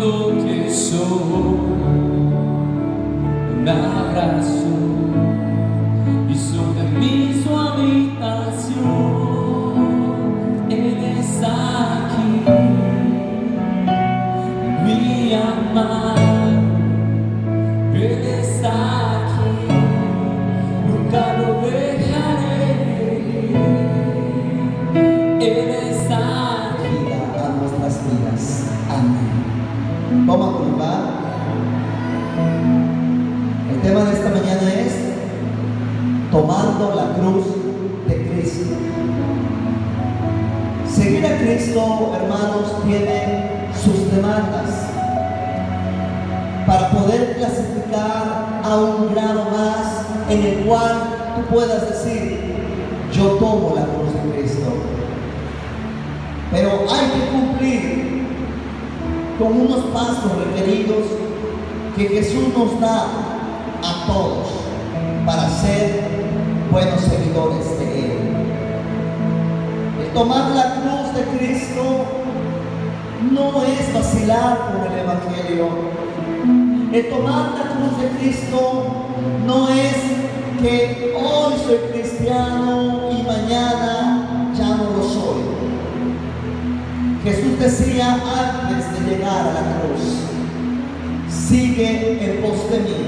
lo que soy, un abrazo hizo de mí su habitación. Él está aquí, mi amado, Él está aquí, nunca lo dejaré. Él está aquí. Vida a nuestras vidas. Amén. Vamos a culpar. El tema de esta mañana es tomando la cruz de Cristo. Seguir a Cristo, hermanos, tiene sus demandas para poder clasificar a un grado más en el cual tú puedas decir: yo tomo la cruz de Cristo. Pero hay que cumplir con unos pasos requeridos que Jesús nos da a todos para ser buenos seguidores de Él. El tomar la cruz de Cristo no es vacilar con el Evangelio. El tomar la cruz de Cristo no es que hoy soy cristiano y mañana ya no lo soy. Jesús decía antes de llegar a la cruz: sigue en pos de mí.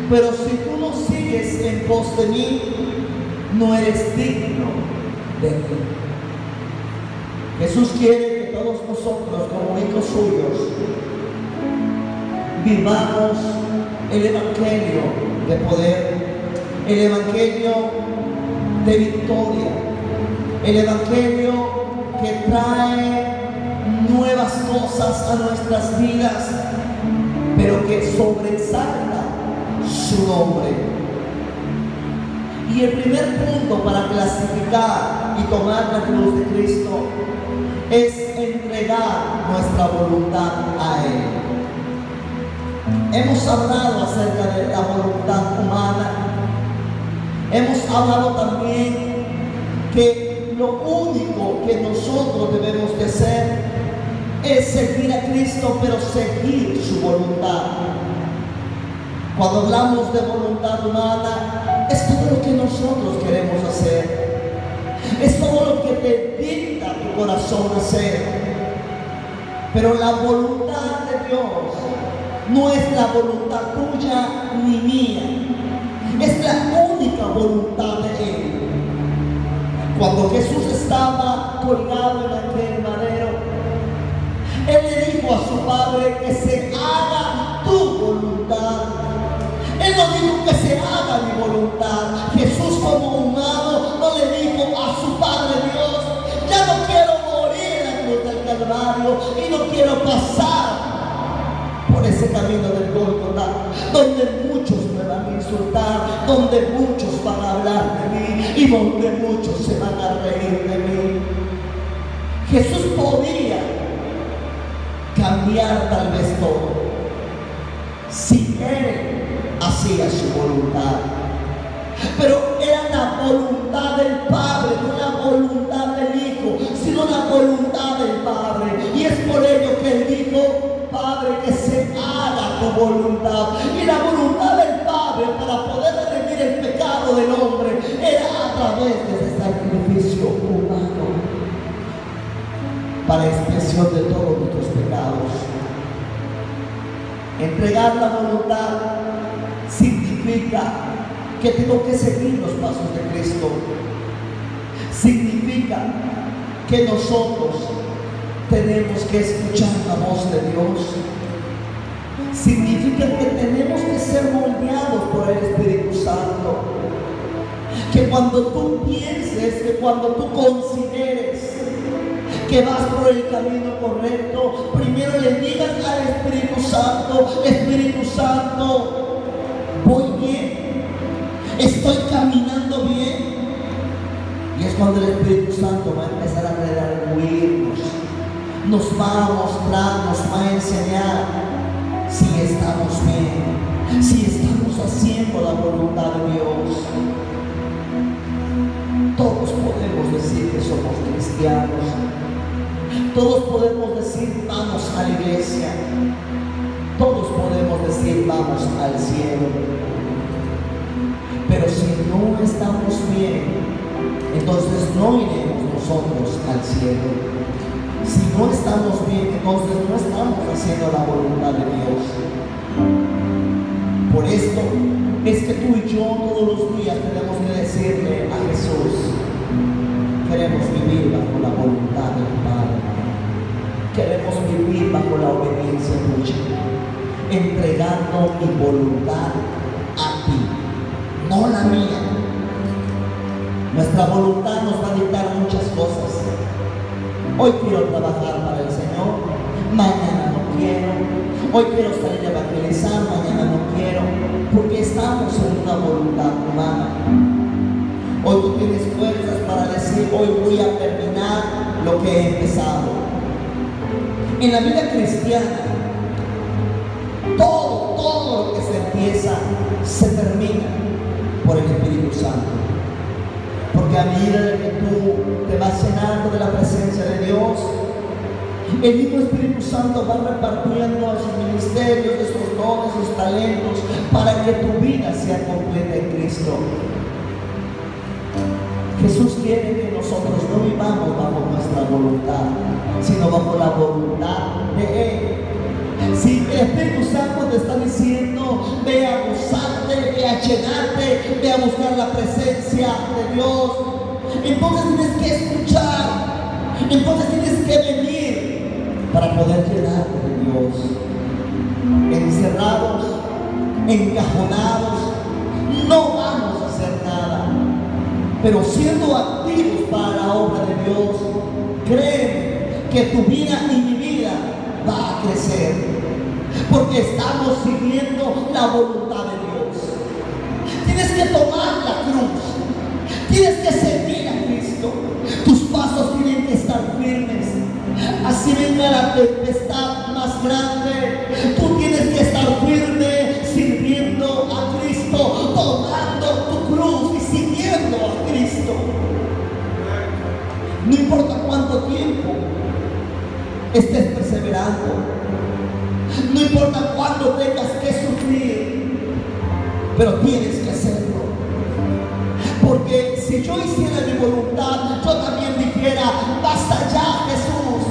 Pero si tú no sigues en pos de mí, no eres digno de mí. Jesús quiere que todos nosotros, como hijos suyos, vivamos el Evangelio de poder, el Evangelio de victoria, el Evangelio que trae nuevas cosas a nuestras vidas, pero que sobresalta su nombre. Y el primer punto para clasificar y tomar la cruz de Cristo es entregar nuestra voluntad a Él. Hemos hablado acerca de la voluntad humana. Hemos hablado también que lo único que nosotros debemos de hacer es seguir a Cristo, pero seguir su voluntad. Cuando hablamos de voluntad humana, es todo lo que nosotros queremos hacer. Es todo lo que te dicta tu corazón hacer. Pero la voluntad de Dios no es la voluntad tuya ni mía. Es la única voluntad de Él. Cuando Jesús estaba colgado en aquel madero, Él le dijo a su Padre que se haga tu voluntad. Él no dijo que se haga mi voluntad. Jesús, como humano, no le dijo a su Padre Dios: ya no quiero morir en la cruz del Calvario y no quiero pasar por ese camino del Gólgota, donde muchos me van a insultar, donde muchos van a hablar de mí y donde muchos se van a reír de mí. Jesús podía cambiar tal vez todo si Él hacía su voluntad, pero era la voluntad del Padre, no la voluntad del Hijo, sino la voluntad del Padre. Y es por ello que Él dijo: Padre, que se haga tu voluntad. Y la voluntad del Padre, para poder redimir el pecado del hombre, era a través de ese sacrificio humano para expiación de todos nuestros pecados. Entregar la voluntad significa que tengo que seguir los pasos de Cristo. Significa que nosotros tenemos que escuchar la voz de Dios. Significa que tenemos que ser moldeados por el Espíritu Santo. Que cuando tú pienses, que cuando tú consideres que vas por el camino correcto, primero le digas al Espíritu Santo: Espíritu Santo, ¿voy bien? ¿Estoy caminando bien? Y es cuando el Espíritu Santo va a empezar a redarguirnos, nos va a mostrar, nos va a enseñar si estamos bien, si estamos haciendo la voluntad de Dios. Todos podemos decir que somos cristianos, Todos podemos decir vamos a la iglesia. Todos podemos decir vamos al cielo. Pero si no estamos bien, entonces no iremos nosotros al cielo. Si no estamos bien, entonces no estamos haciendo la voluntad de Dios. Por esto es que tú y yo todos los días tenemos que decirle a Jesús: queremos vivir bajo la voluntad del Padre. Queremos vivir bajo la obediencia tuya, entregando mi voluntad a ti, no la mía. Nuestra voluntad nos va a dictar muchas cosas. Hoy quiero trabajar para el Señor, mañana no quiero. Hoy quiero salir a evangelizar, mañana no quiero, porque estamos en una voluntad humana. Hoy tú tienes fuerzas para decir: hoy voy a terminar lo que he empezado. En la vida cristiana, todo lo que se empieza, se termina por el Espíritu Santo. Porque a medida de que tú te vas llenando de la presencia de Dios, el mismo Espíritu Santo va repartiendo sus ministerios, sus dones, sus talentos, para que tu vida sea completa en Cristo. Jesús quiere que nosotros no vivamos bajo nuestra voluntad, sino bajo la voluntad de Él. Si el Espíritu Santo te está diciendo: ve a gozarte, ve a llenarte, ve a buscar la presencia de Dios, entonces tienes que escuchar, entonces tienes que venir para poder llenarte de Dios. Encerrados, encajonados, no vamos a hacer nada. Pero siendo activos para la obra de Dios, créeme que tu vida y mi vida va a crecer, porque estamos siguiendo la voluntad de Dios. Tienes que tomar la cruz, tienes que seguir a Cristo. Tus pasos tienen que estar firmes. Así venga la tempestad más grande, tú tienes que estar firme, sirviendo a Cristo, tomando tu cruz y siguiendo a Cristo. No importa cuánto tiempo estés perseverando, no importa cuánto tengas que sufrir, pero tienes que hacerlo. Porque si yo hiciera mi voluntad, yo también dijera: basta ya, Jesús,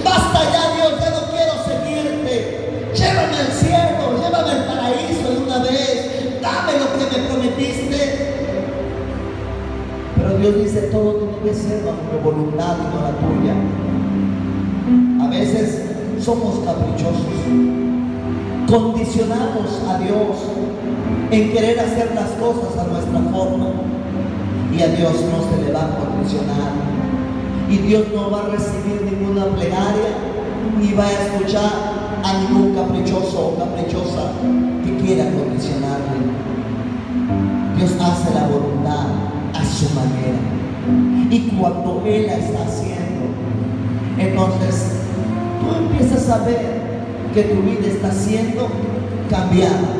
basta ya, Dios, ya no quiero seguirte, llévame al cielo, llévame al paraíso de una vez, dame lo que me prometiste. Pero Dios dice: todo tiene que ser bajo mi voluntad y no la tuya. A veces somos caprichosos, condicionamos a Dios en querer hacer las cosas a nuestra forma, y a Dios no se le va a condicionar, y Dios no va a recibir ninguna plegaria, ni va a escuchar a ningún caprichoso o caprichosa que quiera condicionarle. Dios hace la voluntad a su manera, y cuando Él la está haciendo, entonces tú empiezas a ver que tu vida está siendo cambiada,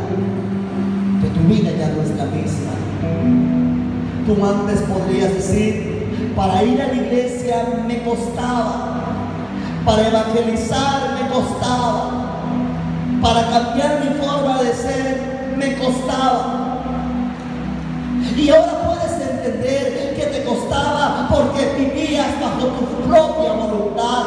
que tu vida ya no es la misma. Tú antes podrías decir: para ir a la iglesia me costaba, para evangelizar me costaba, para cambiar mi forma de ser me costaba. Y ahora puedes entender que te costaba porque vivías bajo tu propia voluntad.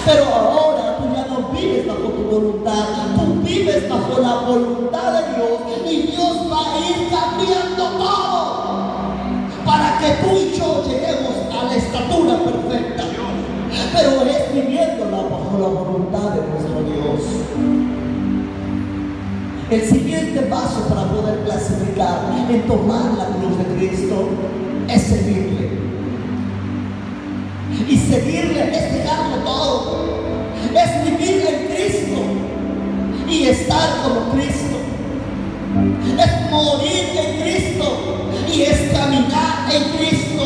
Pero ahora tú ya no vives bajo tu voluntad, tú vives bajo la voluntad de Dios, y Dios va a ir cambiando todo para que tú y yo lleguemos a la estatura perfecta. Pero es viviéndola bajo la voluntad de nuestro Dios. El siguiente paso para poder clasificar en tomar la cruz de Cristo es seguirle. Y seguirle es dejarlo todo, es vivir en Cristo y estar como Cristo, es morir en Cristo y es caminar en Cristo.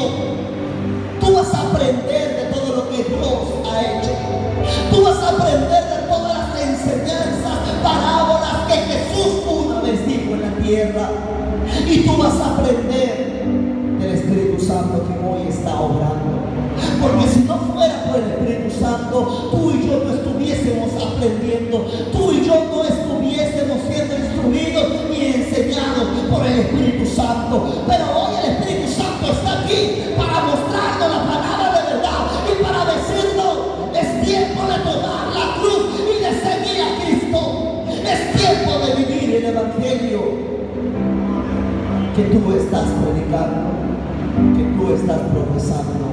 Tú vas a aprender de todo lo que Dios ha hecho, tú vas a aprender de todas las enseñanzas, parábolas que Jesús una vez dijo en la tierra, y tú vas a aprender del Espíritu Santo que hoy está obrando. Porque si no fuera por el Espíritu Santo, tú y yo no estuviésemos aprendiendo, tú y yo no estuviésemos siendo instruidos y enseñados por el Espíritu Santo. Pero hoy el Espíritu Santo está aquí para mostrarnos la palabra de verdad y para decirnos: es tiempo de tomar la cruz y de seguir a Cristo. Es tiempo de vivir el Evangelio que tú estás predicando, que tú estás profesando.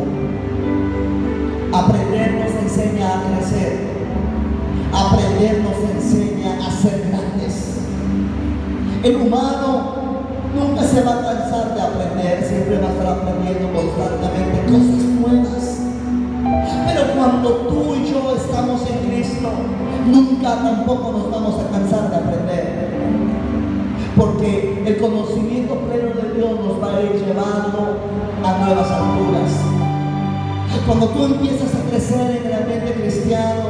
Aprender nos enseña a crecer. Aprender nos enseña a ser grandes. El humano nunca se va a cansar de aprender, siempre va a estar aprendiendo constantemente cosas nuevas. Pero cuando tú y yo estamos en Cristo, nunca tampoco nos vamos a cansar de aprender. Porque el conocimiento pleno de Dios nos va a ir llevando a nuevas alturas. Cuando tú empiezas a crecer en el ambiente cristiano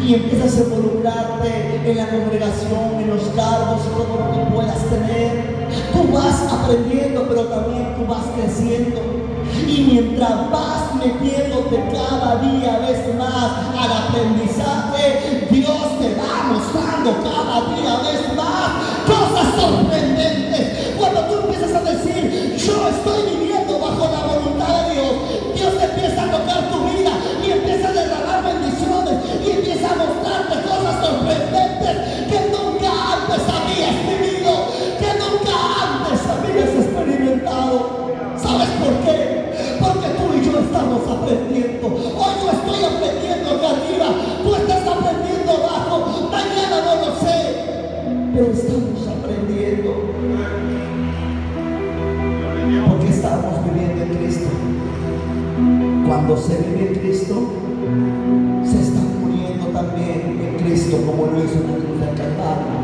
y empiezas a involucrarte en la congregación, en los cargos, en todo lo que puedas tener, tú vas aprendiendo, pero también tú vas creciendo. Y mientras vas metiéndote cada día vez más al aprendizaje, Dios te va mostrando cada día vez más cosas sorprendentes. Cuando tú empiezas a decir: yo estoy viviendo bajo la voluntad de Dios, Dios te empieza a tocar tu vida y empieza a derramar bendiciones y empieza a mostrarte cosas sorprendentes que nunca antes habías vivido, que nunca antes habías experimentado. ¿Sabes por qué? Porque tú y yo estamos aprendiendo. Hoy yo estoy aprendiendo acá arriba, tú estás aprendiendo abajo, mañana no lo sé, pero estamos aprendiendo. Porque estamos viviendo en Cristo. Cuando se vive en Cristo, se está muriendo también en Cristo, como lo hizo en la cruz del Calvario,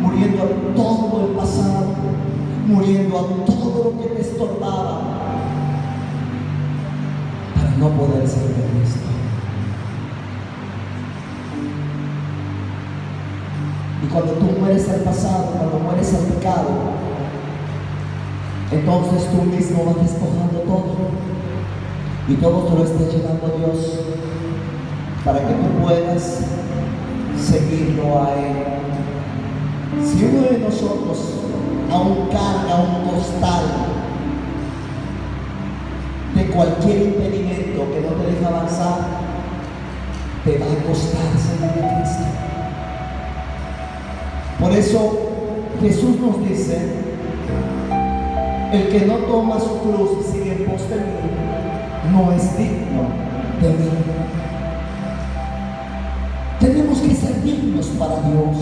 muriendo a todo el pasado, muriendo a todo lo que te estorbaba, para no poder ser de Cristo. Y cuando tú mueres al pasado, cuando mueres al pecado, entonces tú mismo vas despojando todo y todo te lo está llevando a Dios para que tú puedas seguirlo a Él. Si uno de nosotros aún carga un costal de cualquier impedimento que no te deja avanzar, te va a costar seguir a Cristo. Por eso Jesús nos dice: el que no toma su cruz y sigue en pos de mí, no es digno de mí. Tenemos que ser dignos para Dios.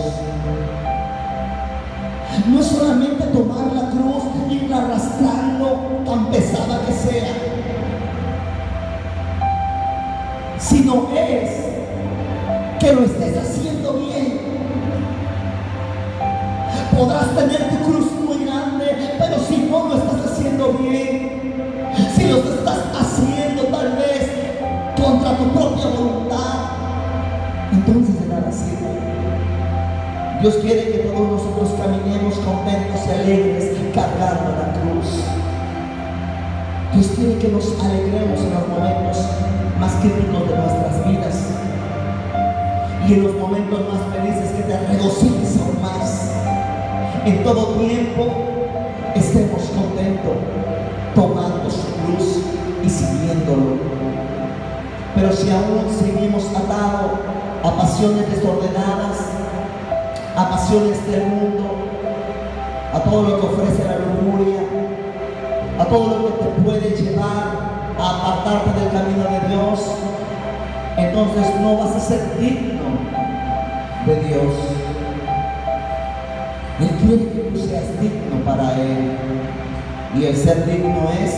No es solamente tomar la cruz e irla arrastrando, tan pesada que sea, sino es que lo estés haciendo bien. Podrás tener tu cruz muy grande, pero si no lo estás haciendo bien, si lo estás haciendo tal vez contra tu propia voluntad, entonces de nada sirve. Dios quiere que todos nosotros caminemos contentos y alegres cargando la cruz. Dios quiere que nos alegremos en los momentos más críticos de nuestras vidas y en los momentos más felices, que te regocijes aún más. En todo tiempo estemos contentos tomando su cruz y siguiéndolo. Pero si aún seguimos atados a pasiones desordenadas, a pasiones del mundo, a todo lo que ofrece la lujuria, a todo lo que te puede llevar a apartarte del camino de Dios, entonces no vas a ser digno de Dios. Él quiere que tú seas digno para Él, y el ser digno es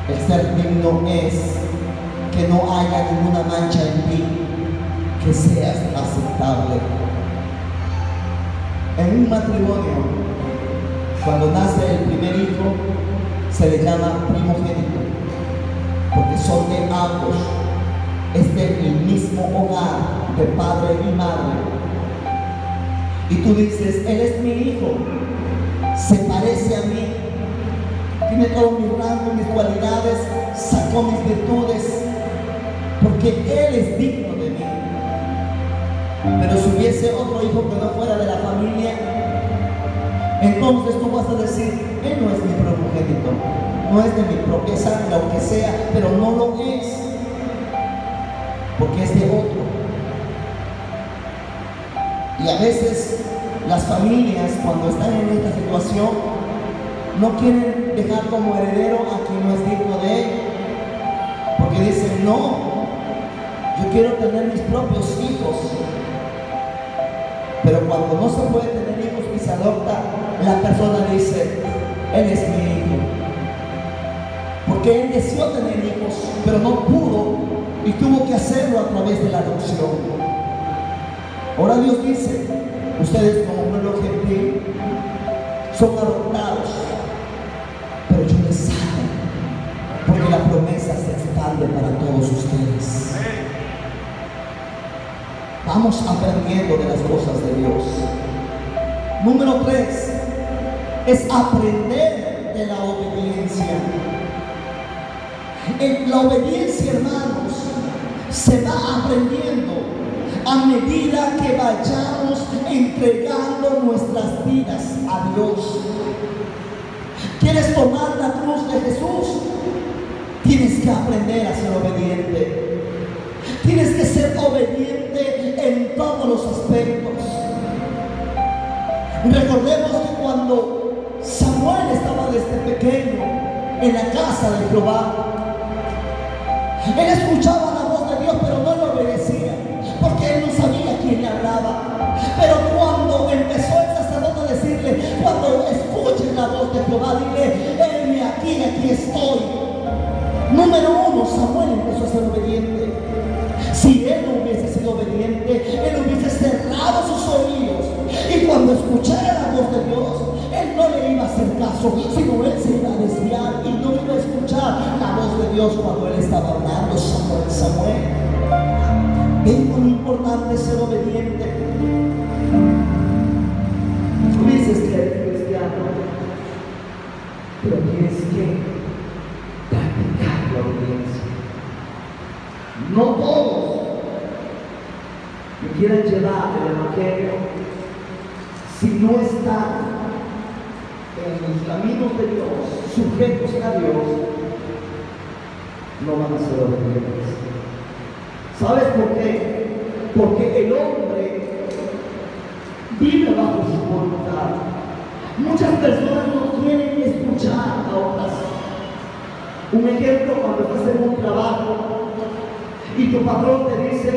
el ser digno es que no haya ninguna mancha en ti, que seas aceptable. En un matrimonio, cuando nace el primer hijo, se le llama primogénito, porque son de ambos, es del mismo hogar, de padre y madre. Y tú dices: él es mi hijo, se parece a mí, tiene todos mis rasgos, mis cualidades, sacó son mis virtudes, porque Él es digno de mí. Pero si hubiese otro hijo que no fuera de la familia, entonces tú vas a decir, Él no es mi primogénito, no es de mi propia sangre, aunque sea, pero no lo es, porque es de otro. Y a veces las familias, cuando están en esta situación, no quieren dejar como heredero a quien no es digno de él, porque dicen, no, yo quiero tener mis propios hijos. Pero cuando no se puede tener hijos y se adopta, la persona dice, Él es mi hijo. Porque Él deseó tener hijos, pero no pudo y tuvo que hacerlo a través de la adopción. Ahora Dios dice, ustedes como pueblo gentil son adoptados, pero yo les amo, porque la promesa se expande para todos ustedes. Vamos aprendiendo de las cosas de Dios. Número 3 es aprender de la obediencia. La obediencia, hermanos, se va aprendiendo a medida que vayamos entregando nuestras vidas a Dios. ¿Quieres tomar la cruz de Jesús? Tienes que aprender a ser obediente. Tienes que ser obediente en todos los aspectos. Recordemos que cuando Samuel estaba desde pequeño en la casa de Jehová, él escuchaba la voz de Dios, pero no le obedecía, porque él no sabía quién le hablaba. Pero cuando empezó el sacerdote a decirle, cuando escuches la voz de Jehová, dile, heme aquí, aquí estoy. Número 1, Samuel empezó a ser obediente. Si él no hubiese sido obediente, él hubiese cerrado sus oídos, y cuando escuchara la voz de Dios, él no le iba a hacer caso, sino él se iba a desviar y no iba a escuchar la voz de Dios cuando él estaba hablando. Samuel, Samuel, es muy importante ser obediente. Tú dices que eres cristiano, pero tienes que practicar la obediencia. No todos que quieran llevar el evangelio, si no están en los caminos de Dios, sujetos a Dios, no van a ser obedientes. ¿Sabes por qué? Porque el hombre vive bajo su voluntad. Muchas personas no quieren escuchar a otras. Un ejemplo, cuando estás en un trabajo y tu patrón te dice,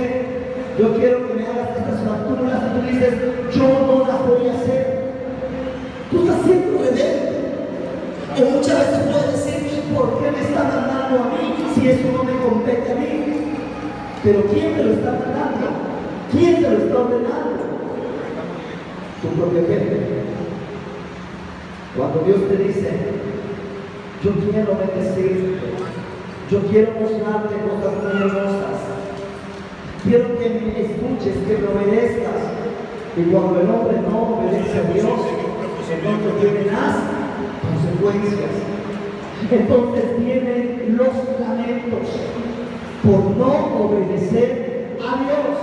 yo quiero que me hagas estas facturas, y tú dices, yo no las voy a hacer. Tú estás siendo rebelde. Y muchas veces puedes decir, ¿por qué me está mandando a mí si eso no me compete a mí? Pero ¿quién te lo está mandando? ¿Quién te lo está ordenando? Tu propio jefe. Cuando Dios te dice, yo quiero bendecirte, yo quiero mostrarte cosas muy hermosas, quiero que me escuches, que me obedezcas. Y cuando el hombre no obedece a Dios, entonces vienen las consecuencias. Entonces vienen los lamentos por no obedecer a Dios.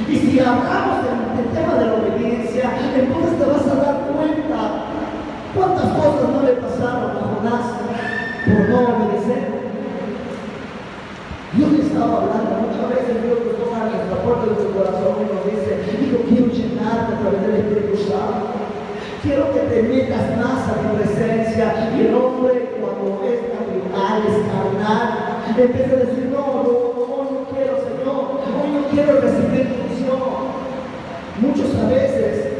Y si hablamos del tema de la obediencia, entonces te vas a dar cuenta cuántas cosas no le pasaron a Jonás por no obedecer. Dios le estaba hablando, muchas veces Dios nos toma nuestra puerta de su corazón y nos dice, hijo, quiero llenarte a través del Espíritu Santo. Quiero que te metas más a mi presencia. Y el hombre, cuando es natural, es carnal, empieza a decir, no quiero, Señor, hoy no quiero recibir tu unción. Muchos a veces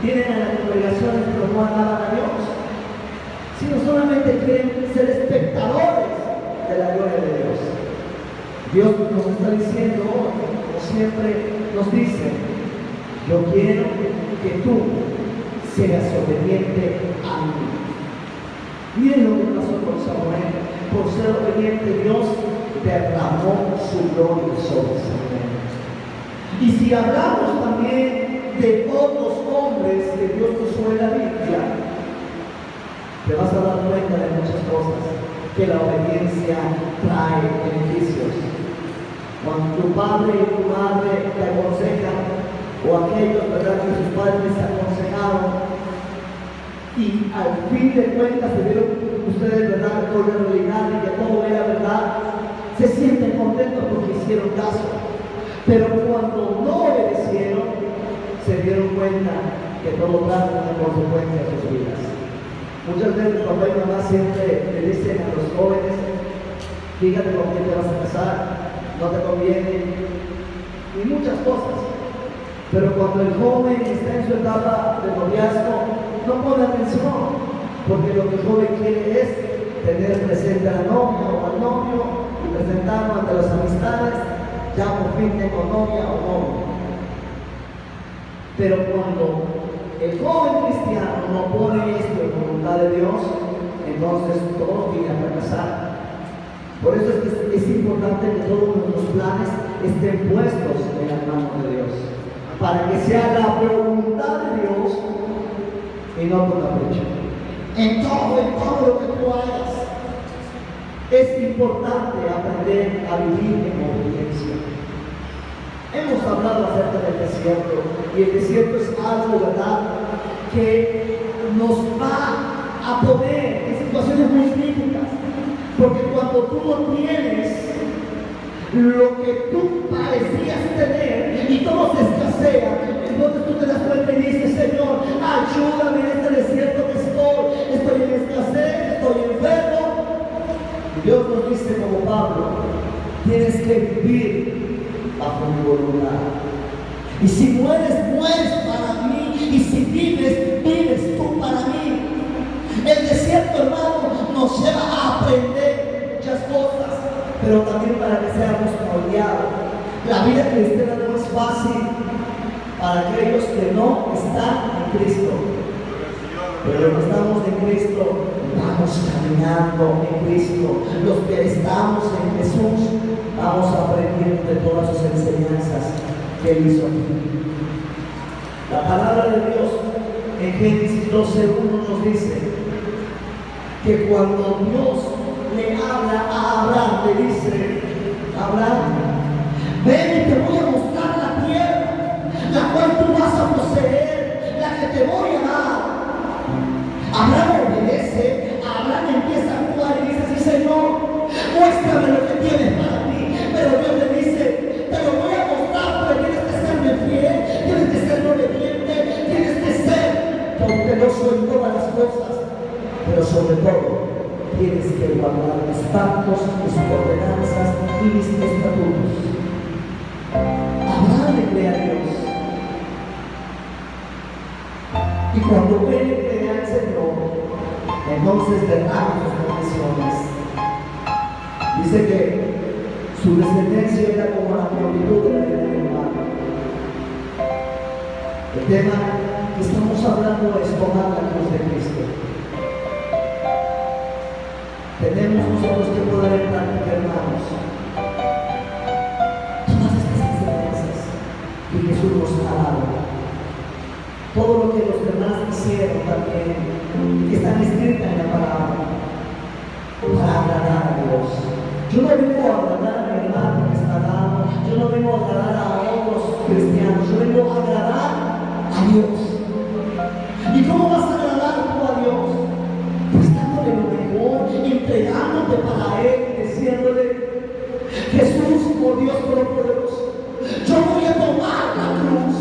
vienen a las congregaciones pero no alaban a Dios, sino solamente quieren ser espectadores de la gloria de Dios. Dios nos está diciendo hoy, como siempre nos dice, yo quiero que tú seas obediente a mí. Miren lo que pasó con Samuel. Por ser obediente, Dios derramó su gloria sobre Samuel. Y si hablamos también de otros hombres que Dios usó en la Biblia, te vas a dar cuenta de muchas cosas. que la obediencia trae beneficios. Cuando tu padre y tu madre te aconsejan, o aquellos, ¿verdad?, que sus padres les aconsejaron, y al fin de cuentas se vieron ustedes, ¿verdad?, con la realidad y que todo era verdad, se sienten contentos porque hicieron caso. Pero cuando no obedecieron, se dieron cuenta que todo trae una consecuencia a sus vidas. Muchas veces papá y mamá siempre le dicen a los jóvenes: fíjate con quién te vas a casar, no te conviene, y muchas cosas. Pero cuando el joven está en su etapa de noviazgo, no pone atención, porque lo que el joven quiere es tener presente a la novia o al novio y presentarlo ante las amistades: ya por fin tengo novia o novio. Pero cuando el joven cristiano no pone esto en voluntad de Dios, entonces todo viene a fracasar. Por eso es importante que todos nuestros planes estén puestos en las manos de Dios, para que sea la voluntad de Dios y no tu capricho. En todo lo que tú hagas, es importante aprender a vivir en obediencia. Hemos hablado acerca del desierto, y el desierto es algo, ¿verdad?, que nos va a poner en situaciones muy críticas, porque cuando tú no tienes lo que tú parecías tener y todo se escasea, entonces tú te das cuenta y dices: Señor, ayúdame en este desierto que estoy en escasez, estoy enfermo. Y Dios nos dice, como Pablo: tienes que vivir bajo mi voluntad. Y si mueres, mueres para mí, y si vives, vives tú para mí. El desierto, hermano, nos lleva a aprender muchas cosas, pero también para que seamos moldeados. La vida cristiana no es fácil para aquellos que no están en Cristo, pero los que estamos en Cristo vamos caminando en Cristo. Los que estamos en Jesús vamos aprendiendo de todas sus enseñanzas que Él hizo aquí. La palabra de Dios en Génesis 12:1 nos dice que cuando Dios le habla a Abraham, le dice: Abraham, ven y te voy a mostrar la tierra, la cual tú vas a poseer, la que te voy a dar. Abraham obedece, Abraham empieza a actuar y dice: sí, Señor, muéstrame lo que tienes para mí. Pero Dios le dice: te lo voy a mostrar, pero tienes que serme fiel, tienes que ser obediente, tienes que ser cauteloso en todas las cosas, pero sobre todo tienes que guardar mis pactos, mis ordenanzas y mis estatutos. Abraham le cree a Dios, y cuando él le cree al Señor, entonces derrama sus bendiciones. Dice que su descendencia era como la multitud de la vida del mar. El tema que estamos hablando es tomar la cruz de Cristo. Tenemos nosotros que poner en práctica, hermanos, todas estas enseñanzas que Jesús nos ha dado, todo lo que los demás hicieron también, que están escritas en la palabra, para agradar a Dios. Yo no vengo a agradar a mi hermano que está dado, yo no vengo a agradar a otros cristianos, yo vengo a agradar a Dios. ¿Y cómo vas a agradar tú a Dios? Pues dándole lo mejor, entregándote para Él, diciéndole: Jesús, por Dios Todopoderoso, yo voy a tomar la cruz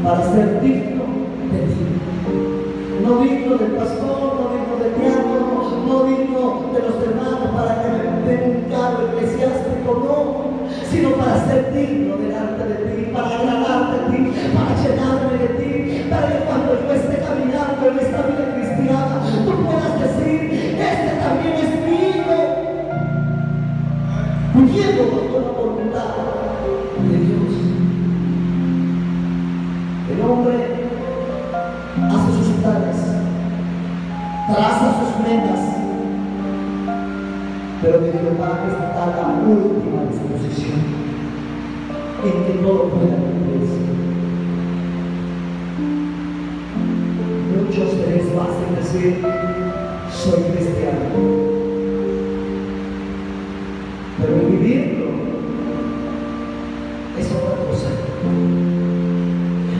para ser digno de ti. No digno del pastor, no digno del diácono, no digno de los hermanos para que me den un cargo eclesiástico, no, sino para ser digno delante de ti, para agradarte a ti, para llenarme de ti, para que cuando yo esté caminando en esta vida cristiana, tú puedas decir: este también es mi hijo, viviendo bajo la voluntad de Dios. El hombre hace sus planes, traza sus metas, pero de Jehová está la última disposición en que todo pueda cumplirse. Muchos de les fácil decir: soy cristiano,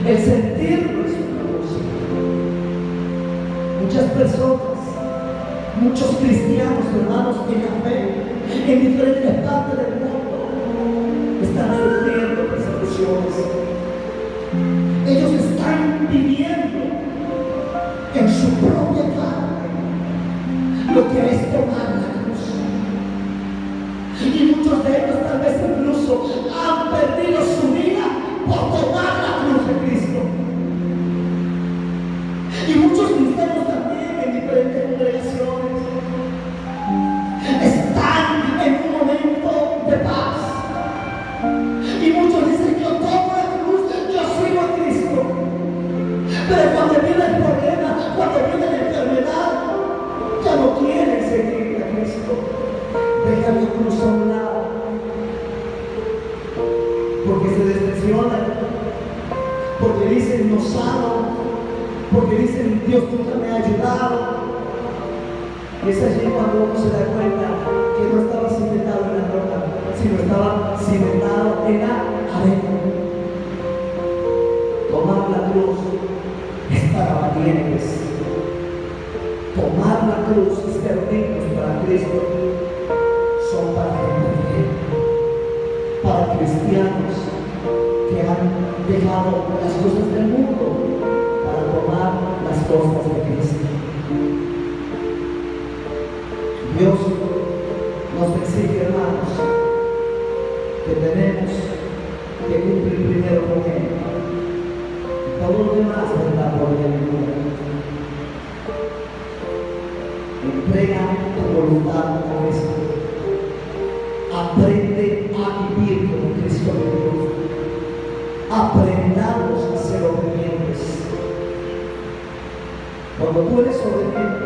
El sentirlo es una cosa. Muchas personas, muchos cristianos, hermanos, en la fe, en diferentes partes del mundo, están sufriendo persecuciones. Ellos están viviendo en su propia carne lo que es tomar la cruz. Y muchos de ellos tal vez incluso han perdido su vida por tomar la cruz de Cristo. Y muchos cristianos también en diferentes congregaciones están en un momento de paz. Y muchos dicen: yo tomo la cruz, yo sigo a Cristo. Pero cuando viene el problema, cuando viene la enfermedad, ya no quieren seguir a Cristo. Dejan la cruz a un lado, porque se decepcionan, porque dicen: no sano, porque dicen: Dios nunca me ha ayudado. Y es allí cuando uno se da cuenta que no estaba cimentado en la roca, sino estaba cimentado en la arena. Tomar la cruz es para valientes. Tomar la cruz y ser dignos para Cristo son para gente fiel, para cristianos que han dejado las cosas del mundo para tomar las cosas de Cristo. Dios nos exige, hermanos, que tenemos que cumplir primero con Él. Todo lo demás vendrá por añadidura. Entrega tu voluntad a Cristo. Aprende a vivir como Cristo vivió. Aprendamos a ser obedientes. Cuando tú eres obediente,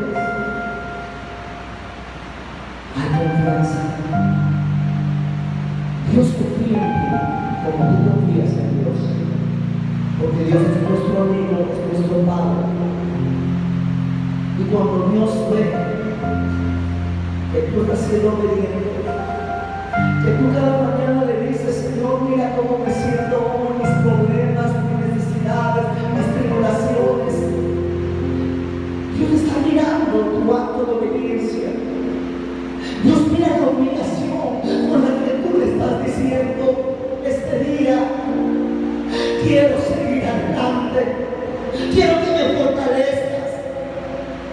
hay confianza. Dios confía en ti como tú confías en Dios. Porque Dios es nuestro amigo, es nuestro Padre. Y cuando Dios ve que tú estás siendo obediente, que tú cada mañana le dices: Señor, mira cómo me siento, mis problemas, mis necesidades, mis tribulaciones. Dios está mirando tu acto de obediencia. Dios mira la obligación con la que tú le estás diciendo: este día quiero seguir adelante, quiero que me fortalezcas,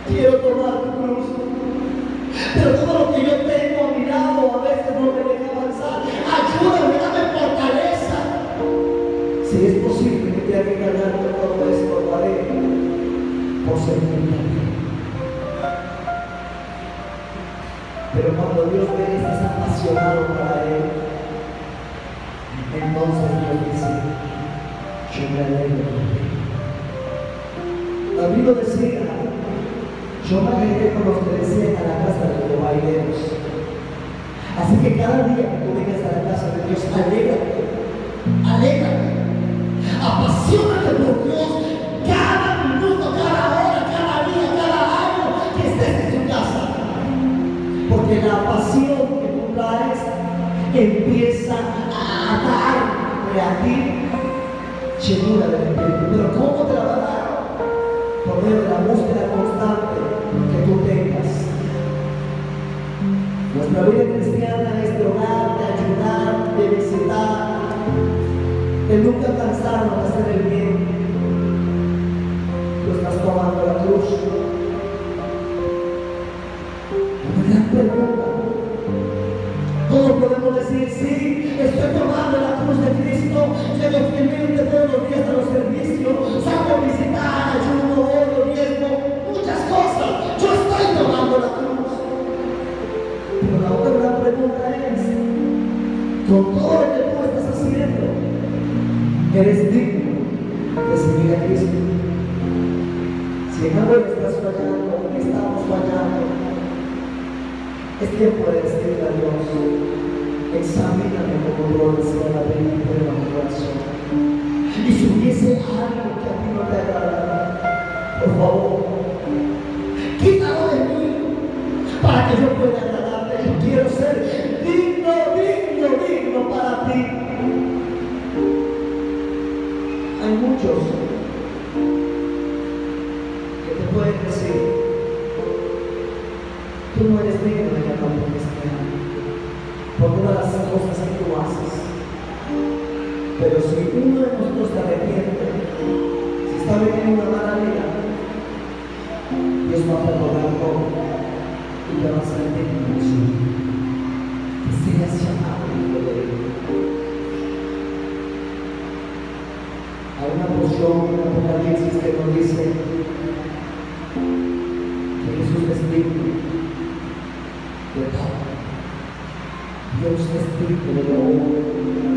quiero tomar tu cruz. Pero todo lo que yo tengo a mi lado a veces no me deja avanzar. Ayúdame, dame fortaleza. Si es posible que tenga que cargar con todo esto, lo haré por servirte a ti. Pero cuando Dios ve que estás apasionado para Él, entonces Dios dice: yo me alegro por ti. David lo decía: yo me alegré con los que decían a la casa de los baileros. Así que cada día que tú vengas a la casa de Dios, alégrate, alégrate, apasionate por Dios cada minuto, cada hora, cada día, cada año que estés en tu casa. Porque la pasión que tú traes empieza a darte a ti llenura del Espíritu. Pero ¿cómo te la va a dar? Por medio de la búsqueda constante que tú tengas. Nuestra vida cristiana es de orar, de ayudar, de visitar, de nunca cansarnos de hacer el bien. Tú estás tomando la cruz. Una gran pregunta. Todos podemos decir: sí, estoy tomando la cruz de Cristo, llego fielmente todos los días a los servicios, salgo a visitar, ayuno, oro, diezmo, muchas cosas. Yo estoy tomando la cruz. Pero la otra gran pregunta es: con todo lo que tú estás haciendo, ¿eres digno de seguir a Cristo? Si en algo estás fallando, estamos fallando, es tiempo de decirle a Dios: examíname como lo desea la Biblia de mi corazón. Y si hubiese algo que a ti no te agrada, por favor, quítalo de mí para que yo pueda agradarte. Yo quiero ser digno, digno, digno para ti. Hay muchos muchos que te pueden decir: tú no eres digno de llamarte cristiano por todas las cosas que tú haces. Pero si uno de nosotros te arrepiente, si está viviendo una mala vida, Dios va a perdonar todo y te va a hacer digno. Que seas llamado hijo de Dios. Hay una porción en Apocalipsis que nos dice que Jesús es digno de todo. Dios es digno de lo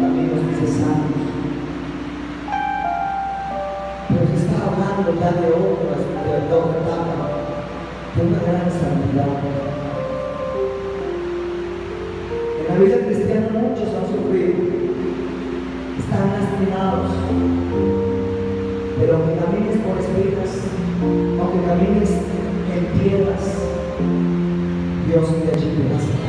también nos dice santos. Pero se está hablando ya de otra etapa, de una gran santidad. En la vida cristiana muchos han sufrido, están lastimados, pero aunque camines por espinas, aunque camines en piedras, Dios te ayudará.